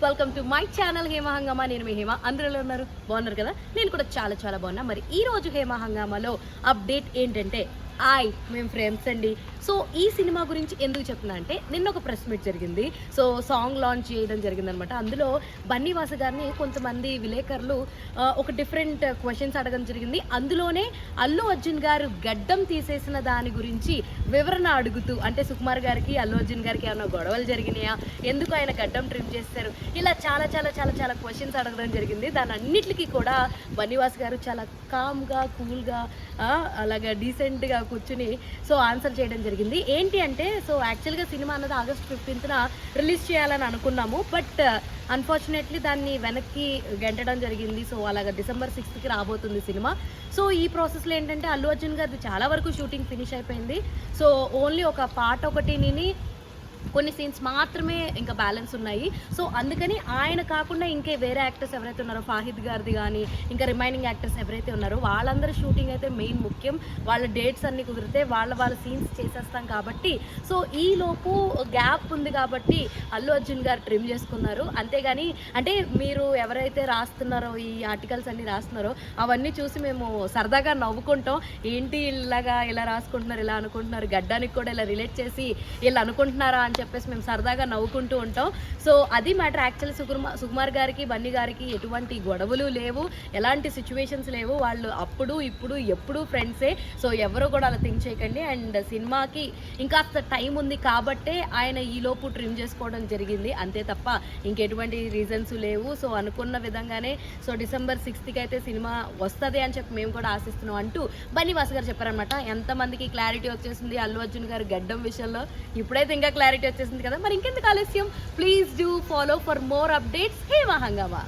Welcome to my channel Hema హంగామా. నేను మీ హేమ. అందరూ ఉన్నారు, బాగున్నారు కదా? నేను కూడా చాలా చాలా బాగున్నా. మరి ఈ రోజు హేమ హంగామాలో అప్డేట్ ఏంటంటే మేము ఫ్రెండ్స్ అండి. సో ఈ సినిమా గురించి ఎందుకు చెప్తున్నా అంటే, నిన్న ఒక ప్రెస్ మీట్ జరిగింది. సో సాంగ్ లాంచ్ చేయడం జరిగిందనమాట. అందులో బన్నీవాస గారిని కొంతమంది విలేకరులు ఒక డిఫరెంట్ క్వశ్చన్స్ అడగడం జరిగింది. అందులోనే అల్లు అర్జున్ గారు గడ్డం తీసేసిన దాని గురించి వివరణ అడుగుతూ, అంటే సుకుమార్ గారికి అల్లు అర్జున్ గారికి ఏమైనా గొడవలు జరిగినాయా, ఎందుకు ఆయన గడ్డం ట్రిమ్ చేస్తారు, ఇలా చాలా చాలా చాలా చాలా క్వశ్చన్స్ అడగడం జరిగింది. దాని అన్నిటికీ కూడా బన్నీవాస్ గారు చాలా కామ్గా కూల్గా అలాగా డీసెంట్గా కూర్చుని సో ఆన్సర్ చేయడం జరిగింది. ఏంటి అంటే, సో యాక్చువల్గా సినిమా అన్నది August 15th రిలీజ్ చేయాలని అనుకున్నాము. బట్ అన్ఫార్చునేట్లీ దాన్ని వెనక్కి గెంటడం జరిగింది. సో అలాగా December 6th రాబోతుంది సినిమా. సో ఈ ప్రాసెస్లో ఏంటంటే, అల్లు అర్జున్ గారిది చాలా వరకు షూటింగ్ ఫినిష్ అయిపోయింది. సో ఓన్లీ ఒక పార్ట్ ఒకటిని కొన్ని సీన్స్ మాత్రమే ఇంకా బ్యాలెన్స్ ఉన్నాయి. సో అందుకని ఆయన కాకుండా ఇంకే వేరే యాక్టర్స్ ఎవరైతే ఉన్నారో, ఫాహిద్ గారిది కానీ ఇంకా రిమైనింగ్ యాక్టర్స్ ఎవరైతే ఉన్నారో వాళ్ళందరూ షూటింగ్ అయితే మెయిన్ ముఖ్యం. వాళ్ళ డేట్స్ అన్నీ కుదిరితే వాళ్ళ సీన్స్ చేసేస్తాం కాబట్టి, సో ఈలోపు గ్యాప్ ఉంది కాబట్టి అల్లు అర్జున్ గారు ట్రిమ్ చేసుకున్నారు. అంతేగాని అంటే మీరు ఎవరైతే రాస్తున్నారో, ఈ ఆర్టికల్స్ అన్నీ రాస్తున్నారో అవన్నీ చూసి మేము సరదాగా నవ్వుకుంటాం. ఏంటి ఇలా రాసుకుంటున్నారు, ఇలా అనుకుంటున్నారు, గడ్డానికి కూడా ఇలా రిలేట్ చేసి వీళ్ళు అనుకుంటున్నారా అని చెప్పేసి మేము సరదాగా నవ్వుకుంటూ ఉంటాం. సో అది మ్యాటర్. యాక్చువల్లీ సుకుమార్ గారికి బన్నీ గారికి ఎటువంటి గొడవలు లేవు, ఎలాంటి సిచ్యువేషన్స్ లేవు. వాళ్ళు అప్పుడు ఇప్పుడు ఎప్పుడు ఫ్రెండ్సే. సో ఎవరు కూడా అలా థింక్ చేయకండి. అండ్ సినిమాకి ఇంకా టైం ఉంది కాబట్టే ఆయన ఈలోపు ట్రిమ్ చేసుకోవడం జరిగింది, అంతే తప్ప ఇంకెటువంటి రీజన్స్ లేవు. సో అనుకున్న విధంగానే సో December 6th అయితే సినిమా వస్తుంది అని చెప్పి మేము కూడా ఆశిస్తున్నాం అంటూ బన్నీవాస్ గారు చెప్పారనమాట. ఎంతమందికి క్లారిటీ వచ్చేసింది అల్లు అర్జున్ గారు గడ్డం విషయంలో? ఇప్పుడైతే ఇంకా క్లారిటీ వచ్చేసింది కదా. మరి ఇంకెందుకు ఆలస్యం, please do follow for more updates Hema హంగామా.